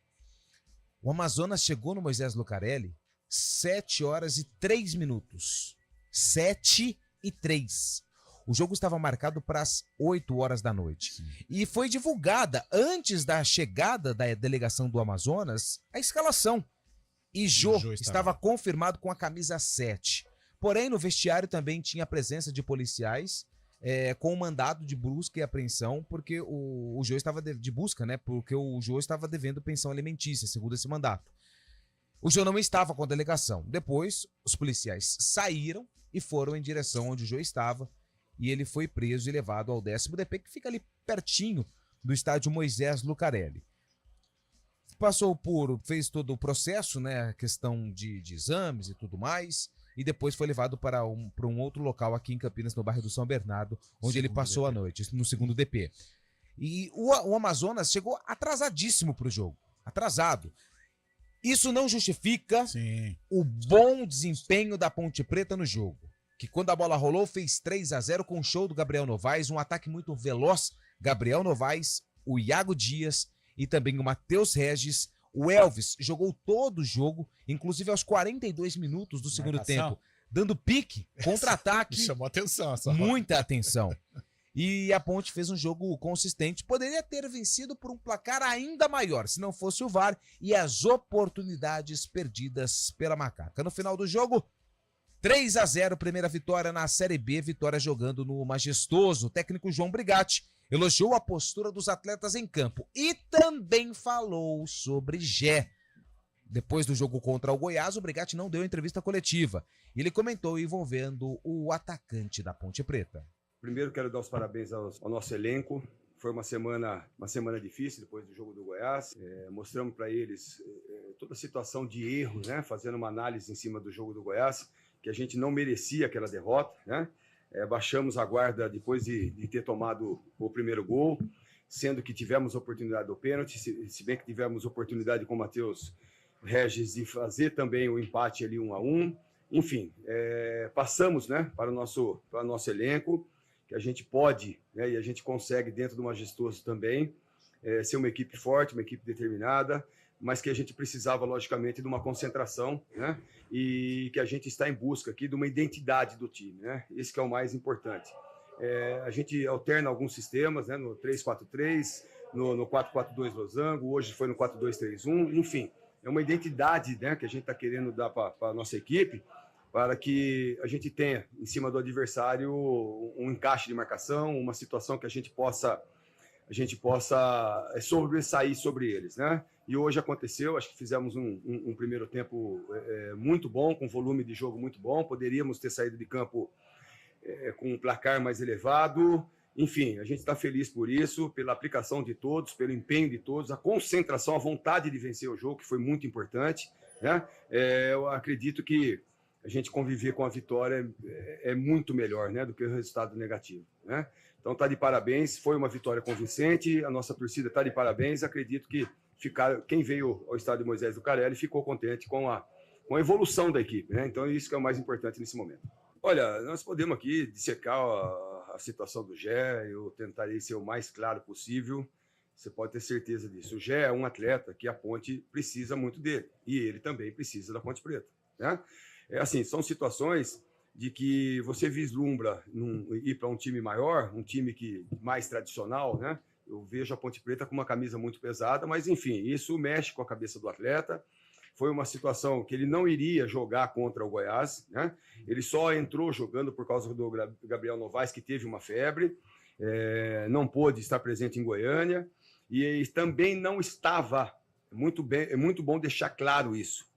O Amazonas chegou no Moisés Lucarelli 7h03. 7h03. O jogo estava marcado para as 8 horas da noite. Sim. E foi divulgada, antes da chegada da delegação do Amazonas, a escalação. E Jô estava confirmado com a camisa 7. Porém, no vestiário também tinha a presença de policiais com mandado de busca e apreensão, porque o Jô estava de busca, né? Porque o Jô estava devendo pensão alimentícia, segundo esse mandato. O Jô não estava com a delegação. Depois, os policiais saíram e foram em direção onde o Jô estava. E ele foi preso e levado ao 10º DP, que fica ali pertinho do estádio Moisés Lucarelli. Fez todo o processo, né, questão de exames e tudo mais, e depois foi levado para um outro local aqui em Campinas, no bairro do São Bernardo, onde ele passou a noite, no 2º DP. E o Amazonas chegou atrasadíssimo para o jogo, atrasado. Isso não justifica o bom desempenho da Ponte Preta no jogo, que quando a bola rolou fez 3-0 com o show do Gabriel Novaes, um ataque muito veloz. Gabriel Novaes, o Iago Dias e também o Matheus Regis. O Elvis jogou todo o jogo, inclusive aos 42 minutos do segundo tempo, dando pique, contra-ataque. Chamou atenção. Muita atenção. E a Ponte fez um jogo consistente. Poderia ter vencido por um placar ainda maior, se não fosse o VAR e as oportunidades perdidas pela Macaca. No final do jogo, 3-0, primeira vitória na Série B, vitória jogando no Majestoso. O técnico João Brigatti elogiou a postura dos atletas em campo e também falou sobre Gé. Depois do jogo contra o Goiás, o Brigatti não deu entrevista coletiva. Ele comentou envolvendo o atacante da Ponte Preta. Primeiro quero dar os parabéns ao nosso elenco. Foi uma semana difícil depois do jogo do Goiás. Mostramos para eles toda a situação de erro, né? Fazendo uma análise em cima do jogo do Goiás, que a gente não merecia aquela derrota, né? Baixamos a guarda depois de ter tomado o primeiro gol, sendo que tivemos oportunidade do pênalti, se bem que tivemos oportunidade com o Matheus Regis de fazer também o empate ali 1-1. Enfim, passamos, né, para o nosso elenco, que a gente pode, né, e a gente consegue dentro do Majestoso também, ser uma equipe forte, uma equipe determinada, mas que a gente precisava, logicamente, de uma concentração, né? E que a gente está em busca aqui de uma identidade do time, né? Esse que é o mais importante. A gente alterna alguns sistemas, né? No 3-4-3, no 4-4-2 losango, hoje foi no 4-2-3-1, enfim, é uma identidade, né, que a gente está querendo dar para a nossa equipe, para que a gente tenha, em cima do adversário, um encaixe de marcação, uma situação que a gente possa sobressair sobre eles, né? E hoje aconteceu, acho que fizemos um primeiro tempo muito bom, com volume de jogo muito bom, poderíamos ter saído de campo com um placar mais elevado, enfim, a gente está feliz por isso, pela aplicação de todos, pelo empenho de todos, a concentração, a vontade de vencer o jogo, que foi muito importante, né? Eu acredito que a gente conviver com a vitória é muito melhor, né, do que o resultado negativo, né? Então tá de parabéns, foi uma vitória convincente, a nossa torcida tá de parabéns, acredito que quem veio ao estádio Moisés Lucarelli ficou contente com a evolução da equipe, né? Então isso que é o mais importante nesse momento. Olha, nós podemos aqui dissecar a situação do Gé, eu tentarei ser o mais claro possível, você pode ter certeza disso. O Gé é um atleta que a Ponte precisa muito dele, e ele também precisa da Ponte Preta, né? Assim, são situações de que você vislumbra ir para um time maior, um time mais tradicional, né? Eu vejo a Ponte Preta com uma camisa muito pesada, mas enfim, isso mexe com a cabeça do atleta. Foi uma situação que ele não iria jogar contra o Goiás, né? Ele só entrou jogando por causa do Gabriel Novaes, que teve uma febre, não pôde estar presente em Goiânia, e também não estava, é muito bom deixar claro isso,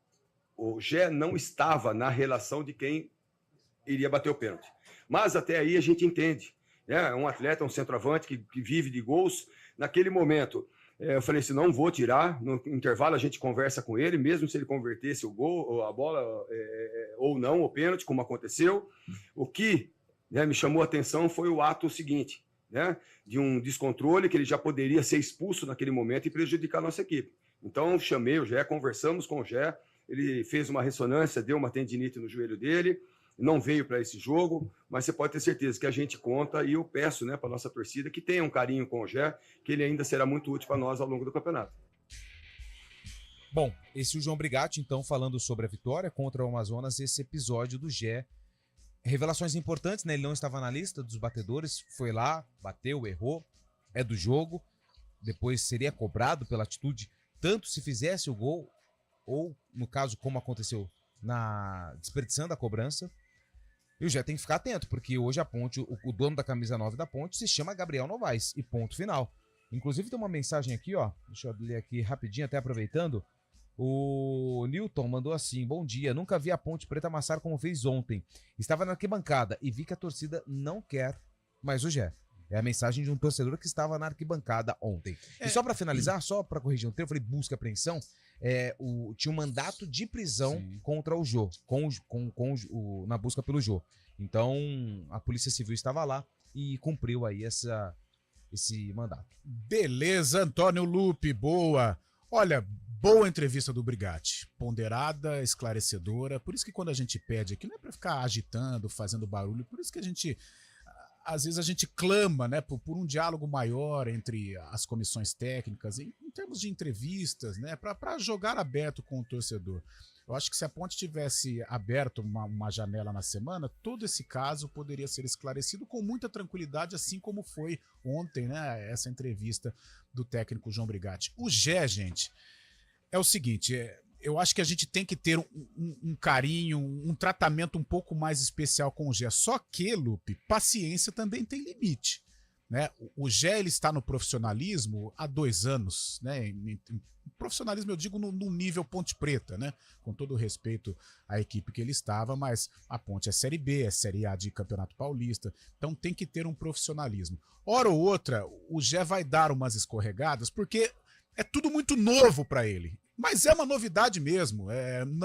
o Gé não estava na relação de quem iria bater o pênalti. Mas até aí a gente entende, né? Um atleta, um centroavante que vive de gols. Naquele momento, eu falei assim, não vou tirar. No intervalo a gente conversa com ele, mesmo se ele convertesse o gol, ou a bola, ou não, o pênalti, como aconteceu. O que, né, me chamou a atenção foi o ato seguinte, né, de um descontrole que ele já poderia ser expulso naquele momento e prejudicar a nossa equipe. Então, chamei o Gé, conversamos com o Gé, ele fez uma ressonância, deu uma tendinite no joelho dele, não veio para esse jogo, mas você pode ter certeza que a gente conta, e eu peço, né, para a nossa torcida que tenha um carinho com o Gé, que ele ainda será muito útil para nós ao longo do campeonato. Bom, esse é o João Brigatti, então, falando sobre a vitória contra o Amazonas, esse episódio do Gé, revelações importantes, né? Ele não estava na lista dos batedores, foi lá, bateu, errou, é do jogo, depois seria cobrado pela atitude, tanto se fizesse o gol, ou, no caso, como aconteceu, desperdiçando a cobrança. E o Gé tem que ficar atento, porque hoje a Ponte, o dono da camisa 9 da Ponte se chama Gabriel Novaes, e ponto final. Inclusive tem uma mensagem aqui, ó, deixa eu ler aqui rapidinho, até aproveitando. O Newton mandou assim: bom dia, nunca vi a Ponte Preta amassar como fez ontem. Estava na arquibancada e vi que a torcida não quer mais o Gé. É a mensagem de um torcedor que estava na arquibancada ontem. E só para finalizar, só para corrigir um termo, eu falei busca e apreensão, tinha um mandato de prisão contra o Jô, na busca pelo Jô. Então, a Polícia Civil estava lá e cumpriu aí esse mandato. Beleza, Antônio Lupe, boa. Olha, boa entrevista do Brigatti, ponderada, esclarecedora. Por isso que quando a gente pede aqui, não é para ficar agitando, fazendo barulho, por isso que às vezes a gente clama, né, por um diálogo maior entre as comissões técnicas, em termos de entrevistas, né, para jogar aberto com o torcedor. Eu acho que se a Ponte tivesse aberto uma janela na semana, todo esse caso poderia ser esclarecido com muita tranquilidade, assim como foi ontem, né, essa entrevista do técnico João Brigatti. O Gé, gente, é o seguinte, eu acho que a gente tem que ter um carinho, um tratamento um pouco mais especial com o Gé. Só que, Lupe, paciência também tem limite, né? O Gé, ele está no profissionalismo há 2 anos, né? Profissionalismo, eu digo, no nível Ponte Preta, né? Com todo o respeito à equipe que ele estava, mas a Ponte é Série B, é Série A de Campeonato Paulista, então tem que ter um profissionalismo. Hora ou outra, o Gé vai dar umas escorregadas, porque é tudo muito novo para ele. Mas é uma novidade mesmo,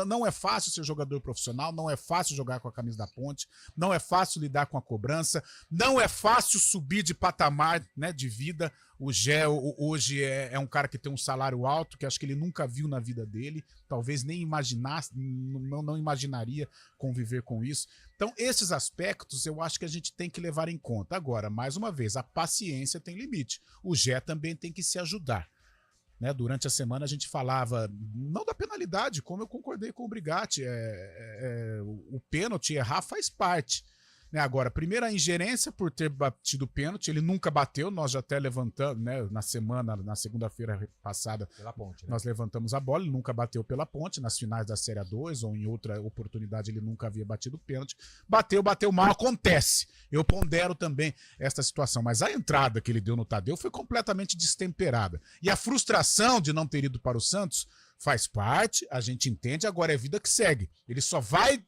não é fácil ser jogador profissional, não é fácil jogar com a camisa da Ponte, não é fácil lidar com a cobrança, não é fácil subir de patamar, né, de vida. O Gé hoje é um cara que tem um salário alto, que acho que ele nunca viu na vida dele, talvez nem imaginasse, não imaginaria conviver com isso. Então esses aspectos eu acho que a gente tem que levar em conta. Agora, mais uma vez, a paciência tem limite, o Gé também tem que se ajudar. Né, durante a semana a gente falava, não da penalidade, como eu concordei com o Brigatti, o pênalti, errar faz parte. Né, agora, primeiro a ingerência por ter batido o pênalti, ele nunca bateu, nós já até levantamos, né, na segunda-feira passada, pela Ponte, né? Nós levantamos a bola, ele nunca bateu pela Ponte, nas finais da Série A2 ou em outra oportunidade ele nunca havia batido o pênalti, bateu mal, acontece, eu pondero também esta situação, mas a entrada que ele deu no Tadeu foi completamente destemperada, e a frustração de não ter ido para o Santos faz parte, a gente entende, agora é vida que segue, ele só vai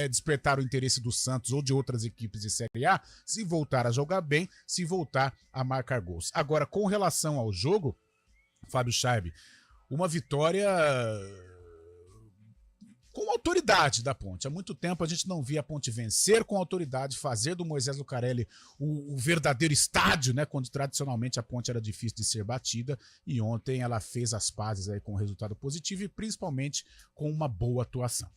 despertar o interesse do Santos ou de outras equipes de Série A se voltar a jogar bem, se voltar a marcar gols. Agora, com relação ao jogo, Fábio Scheibe, uma vitória com autoridade da Ponte. Há muito tempo a gente não via a Ponte vencer com autoridade, fazer do Moisés Lucarelli o verdadeiro estádio, né, quando tradicionalmente a Ponte era difícil de ser batida, e ontem ela fez as pazes aí com um resultado positivo e principalmente com uma boa atuação.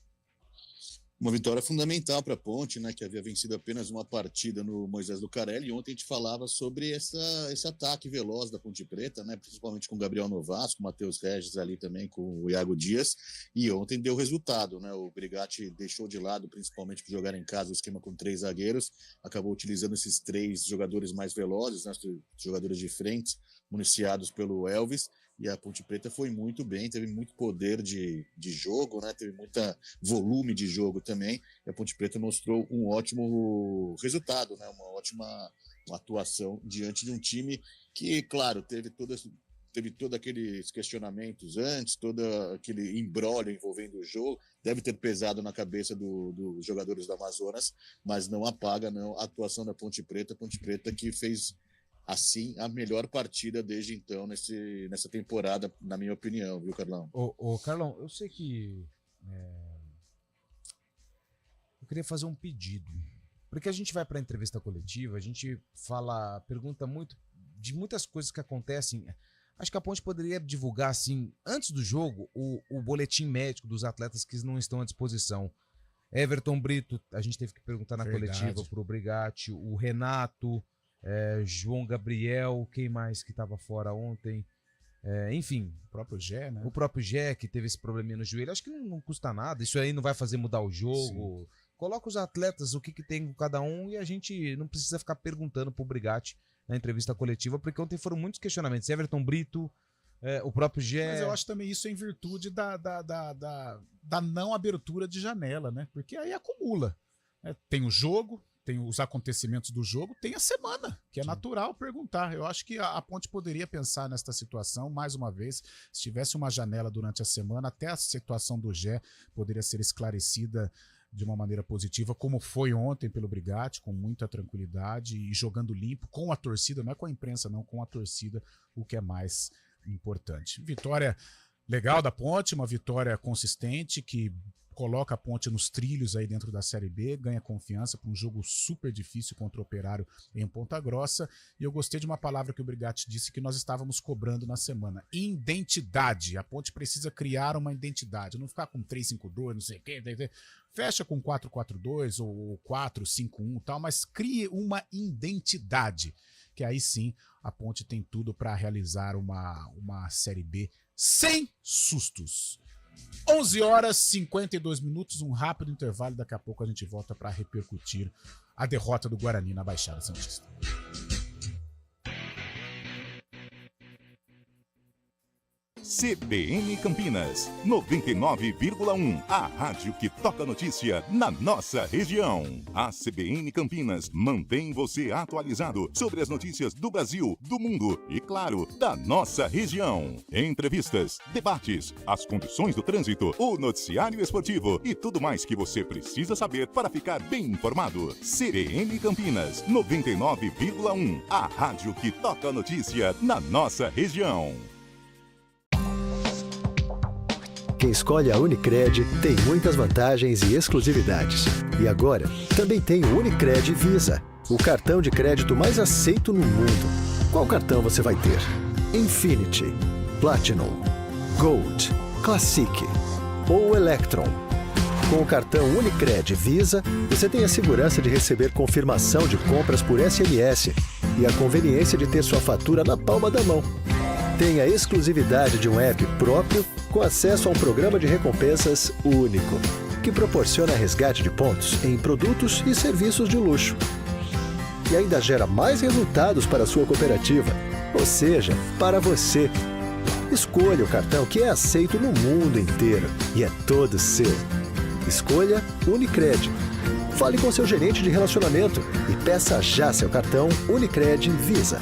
Uma vitória fundamental para a Ponte, né, que havia vencido apenas uma partida no Moisés Lucarelli. E ontem a gente falava sobre esse ataque veloz da Ponte Preta, né, principalmente com o Gabriel Novaes, com o Matheus Regis ali também, com o Iago Dias. E ontem deu resultado, né? O Brigatti deixou de lado, principalmente por jogar em casa, o esquema com 3 zagueiros. Acabou utilizando esses 3 jogadores mais velozes, né, jogadores de frente, municiados pelo Elvis. E a Ponte Preta foi muito bem, teve muito poder de jogo, né? Teve muito volume de jogo também. E a Ponte Preta mostrou um ótimo resultado, né? Uma ótima atuação diante de um time que, claro, teve todos aqueles questionamentos antes, todo aquele imbróglio envolvendo o jogo, deve ter pesado na cabeça dos jogadores do Amazonas, mas não apaga não, a atuação da Ponte Preta que fez assim a melhor partida desde então nessa temporada, na minha opinião, viu, Carlão? Carlão, eu sei que eu queria fazer um pedido, porque a gente vai para a entrevista coletiva, a gente pergunta muito de muitas coisas que acontecem. Acho que a Ponte poderia divulgar, assim, antes do jogo, o boletim médico dos atletas que não estão à disposição. Everton Brito, a gente teve que perguntar na coletiva pro Brigatti, o Renato, João Gabriel, quem mais que estava fora ontem? Enfim, o próprio Gé, né? O próprio Gé, que teve esse probleminha no joelho. Acho que não custa nada. Isso aí não vai fazer mudar o jogo. Sim. coloca os atletas, o que tem com cada um, e a gente não precisa ficar perguntando pro Brigatti na entrevista coletiva, porque ontem foram muitos questionamentos. Everton Brito, o próprio Gé. Mas eu acho também isso em virtude da não abertura de janela, né? Porque aí acumula. Tem o jogo, tem os acontecimentos do jogo, tem a semana, que é natural perguntar. Eu acho que a Ponte poderia pensar nesta situação, mais uma vez, se tivesse uma janela durante a semana, até a situação do Gé poderia ser esclarecida de uma maneira positiva, como foi ontem pelo Brigatti, com muita tranquilidade e jogando limpo, com a torcida, não é com a imprensa não, com a torcida, o que é mais importante. Vitória legal da Ponte, uma vitória consistente que coloca a Ponte nos trilhos aí dentro da Série B, ganha confiança para um jogo super difícil contra o Operário em Ponta Grossa. E eu gostei de uma palavra que o Brigatti disse que nós estávamos cobrando na semana: identidade. A Ponte precisa criar uma identidade, não ficar com 3-5-2, não sei o quê. Fecha com 4-4-2 ou 4-5-1 e tal, mas crie uma identidade, que aí sim a Ponte tem tudo para realizar uma Série B sem sustos. 11h52, um rápido intervalo, daqui a pouco a gente volta para repercutir a derrota do Guarani na Baixada Santista. CBN Campinas, 99,1. A rádio que toca notícia na nossa região. A CBN Campinas mantém você atualizado sobre as notícias do Brasil, do mundo e, claro, da nossa região. Entrevistas, debates, as condições do trânsito, o noticiário esportivo e tudo mais que você precisa saber para ficar bem informado. CBN Campinas, 99,1. A rádio que toca notícia na nossa região. Quem escolhe a Unicred tem muitas vantagens e exclusividades. E agora, também tem o Unicred Visa, o cartão de crédito mais aceito no mundo. Qual cartão você vai ter? Infinity, Platinum, Gold, Classic ou Electron? Com o cartão Unicred Visa, você tem a segurança de receber confirmação de compras por SMS e a conveniência de ter sua fatura na palma da mão. Tem a exclusividade de um app próprio com acesso a um programa de recompensas único, que proporciona resgate de pontos em produtos e serviços de luxo. E ainda gera mais resultados para a sua cooperativa, ou seja, para você. Escolha o cartão que é aceito no mundo inteiro e é todo seu. Escolha Unicred. Fale com seu gerente de relacionamento e peça já seu cartão Unicred Visa.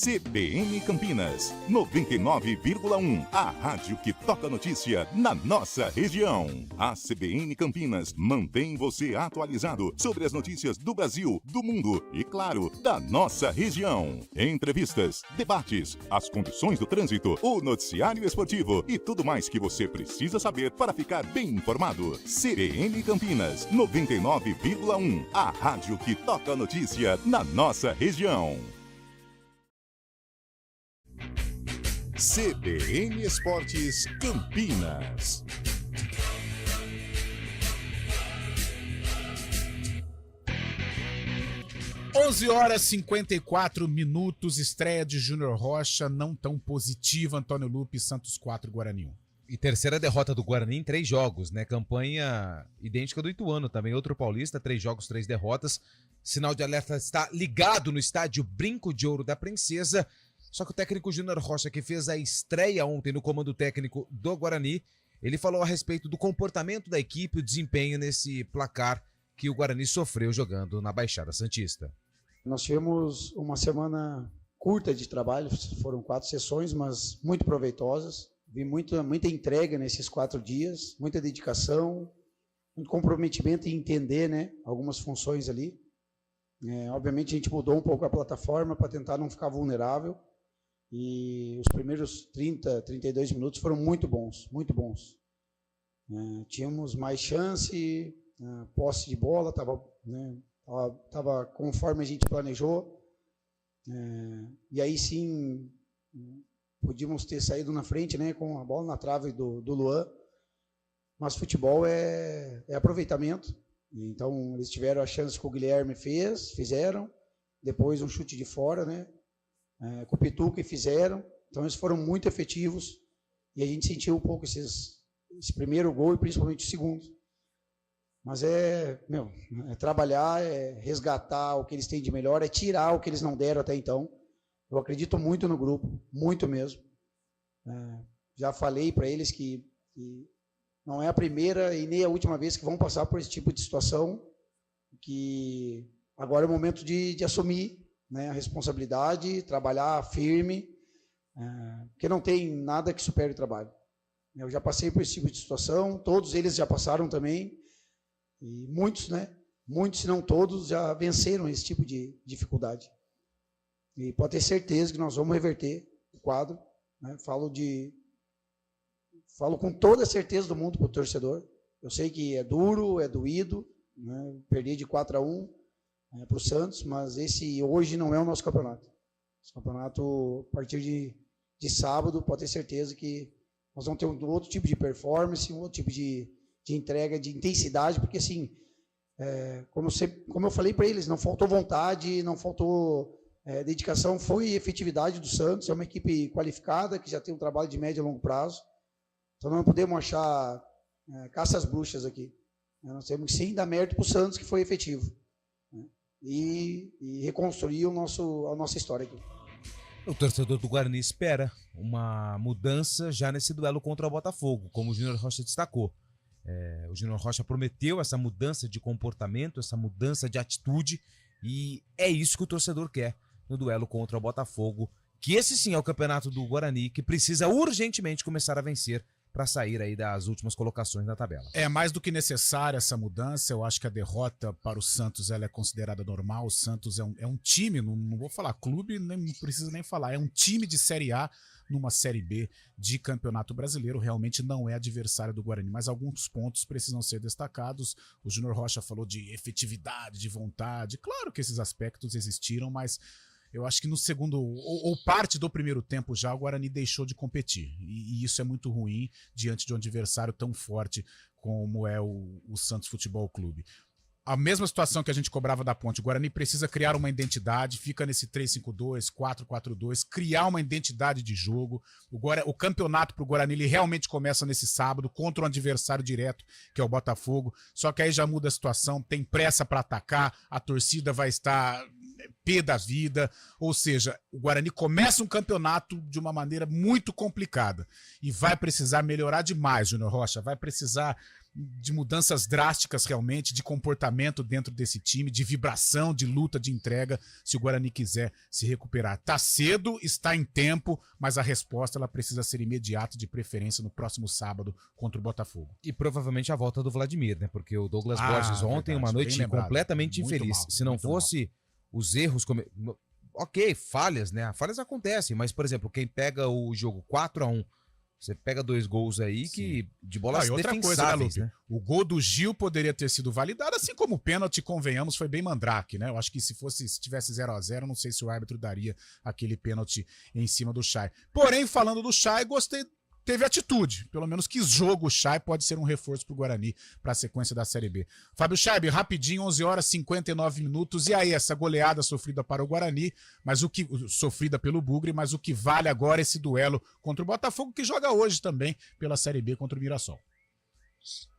CBN Campinas, 99,1. A rádio que toca notícia na nossa região. A CBN Campinas mantém você atualizado sobre as notícias do Brasil, do mundo e, claro, da nossa região. Entrevistas, debates, as condições do trânsito, o noticiário esportivo e tudo mais que você precisa saber para ficar bem informado. CBN Campinas, 99,1. A rádio que toca notícia na nossa região. CBN Esportes Campinas. Onze horas 54 minutos, estreia de Júnior Rocha, não tão positiva, Antônio Lupe, Santos 4, Guarani 1. E terceira derrota do Guarani em 3 jogos, né? Campanha idêntica do Ituano também, outro paulista, 3 jogos, 3 derrotas. Sinal de alerta está ligado no estádio Brinco de Ouro da Princesa. Só que o técnico Júnior Rocha, que fez a estreia ontem no comando técnico do Guarani, ele falou a respeito do comportamento da equipe, o desempenho nesse placar que o Guarani sofreu jogando na Baixada Santista. Nós tivemos uma semana curta de trabalho, foram 4 sessões, mas muito proveitosas. Vi muita entrega nesses 4 dias, muita dedicação, muito comprometimento em entender, né, algumas funções ali. Obviamente a gente mudou um pouco a plataforma para tentar não ficar vulnerável. E os primeiros 30, 32 minutos foram muito bons, muito bons. Tínhamos mais chance, posse de bola, estava conforme a gente planejou. E aí sim, podíamos ter saído na frente, né, com a bola na trave do Luan. Mas futebol é aproveitamento. Então eles tiveram a chance que o Guilherme fizeram, depois um chute de fora, né? Com o Pituca e fizeram, então eles foram muito efetivos E a gente sentiu um pouco esse primeiro gol e principalmente o segundo. Mas é trabalhar, é resgatar o que eles têm de melhor, é tirar o que eles não deram até então. Eu acredito muito no grupo, muito mesmo. Já falei para eles que não é a primeira e nem a última vez que vão passar por esse tipo de situação, que agora é o momento de assumir, né, a responsabilidade, trabalhar firme, porque não tem nada que supere o trabalho. Eu já passei por esse tipo de situação, todos eles já passaram também, e muitos, se não todos, já venceram esse tipo de dificuldade. E pode ter certeza que nós vamos reverter o quadro, né? Falo com toda a certeza do mundo para o torcedor. Eu sei que é duro, é doído, né? Perder de 4-1 para o Santos, mas esse hoje não é o nosso campeonato. Esse campeonato, a partir de sábado, pode ter certeza que nós vamos ter um outro tipo de performance, um outro tipo de entrega, de intensidade, porque assim, como eu falei para eles, não faltou vontade, não faltou dedicação, foi efetividade do Santos, é uma equipe qualificada, que já tem um trabalho de médio e longo prazo, então não podemos achar caça às bruxas aqui. Nós temos que sim dar mérito para o Santos, que foi efetivo, né? E reconstruir a nossa história aqui. O torcedor do Guarani espera uma mudança já nesse duelo contra o Botafogo, como o Júnior Rocha destacou. O Júnior Rocha prometeu essa mudança de comportamento, essa mudança de atitude, e é isso que o torcedor quer no duelo contra o Botafogo, que esse sim é o campeonato do Guarani, que precisa urgentemente começar a vencer para sair aí das últimas colocações na tabela. É mais do que necessária essa mudança. Eu acho que a derrota para o Santos ela é considerada normal. O Santos é um time, não vou falar clube, não precisa nem falar, é um time de Série A numa Série B de Campeonato Brasileiro, realmente não é adversário do Guarani, mas alguns pontos precisam ser destacados. O Júnior Rocha falou de efetividade, de vontade, claro que esses aspectos existiram, mas eu acho que no segundo, ou parte do primeiro tempo já, o Guarani deixou de competir. E isso é muito ruim diante de um adversário tão forte como é o Santos Futebol Clube. A mesma situação que a gente cobrava da Ponte, o Guarani precisa criar uma identidade, fica nesse 3-5-2, 4-4-2, criar uma identidade de jogo. O campeonato para o Guarani ele realmente começa nesse sábado contra um adversário direto, que é o Botafogo. Só que aí já muda a situação, tem pressa para atacar, a torcida vai estar pé da vida, ou seja, o Guarani começa um campeonato de uma maneira muito complicada e vai precisar melhorar demais, Júnior Rocha, vai precisar de mudanças drásticas realmente, de comportamento dentro desse time, de vibração, de luta, de entrega, se o Guarani quiser se recuperar. Tá cedo, está em tempo, mas a resposta ela precisa ser imediata, de preferência no próximo sábado contra o Botafogo. E provavelmente a volta do Vladimir, né? Porque o Douglas Borges ontem, verdade, uma noite completamente muito infeliz. mal, se não muito fosse os erros... Ok, falhas, né? Falhas acontecem, mas, por exemplo, quem pega o jogo 4-1, você pega 2 gols aí que de bolas e outra coisa, né, Lupe? O gol do Gil poderia ter sido validado, assim como o pênalti, convenhamos, foi bem mandrake, né? Eu acho que se tivesse 0-0, não sei se o árbitro daria aquele pênalti em cima do Chay. Porém, falando do Chay, teve atitude, pelo menos que jogo o Chay pode ser um reforço pro Guarani para a sequência da Série B. Fábio Chaib, rapidinho, 11h59, e aí essa goleada sofrida para o Guarani, sofrida pelo Bugre, mas o que vale agora é esse duelo contra o Botafogo, que joga hoje também pela Série B contra o Mirassol.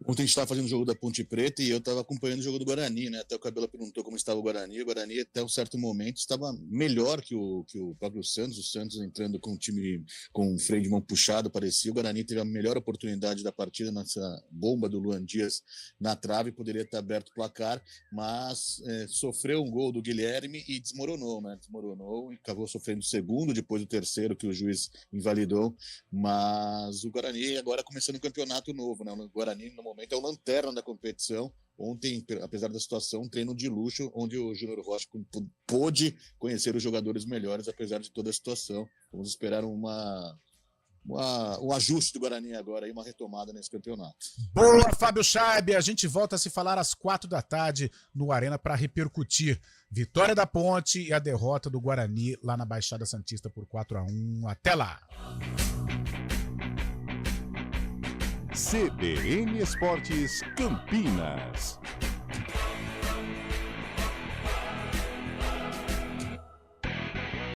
Ontem a gente estava fazendo o jogo da Ponte Preta e eu estava acompanhando o jogo do Guarani, né? Até o Cabela perguntou como estava o Guarani. O Guarani, até um certo momento, estava melhor que o próprio Santos. O Santos entrando com o time com o freio de mão puxado, parecia. O Guarani teve a melhor oportunidade da partida nessa bomba do Luan Dias na trave. Poderia ter aberto o placar, mas sofreu um gol do Guilherme e desmoronou, né? Desmoronou e acabou sofrendo o segundo, depois o terceiro que o juiz invalidou. Mas o Guarani agora começando um campeonato novo, né? O Guarani no momento é o lanterna da competição. Ontem, apesar da situação, um treino de luxo, onde o Júnior Rocha pôde conhecer os jogadores melhores, apesar de toda a situação. Vamos esperar um ajuste do Guarani agora e uma retomada nesse campeonato. Boa, Fábio Chaib! A gente volta a se falar às 16h no Arena para repercutir vitória da Ponte e a derrota do Guarani lá na Baixada Santista por 4-1. Até lá! CBN Esportes Campinas.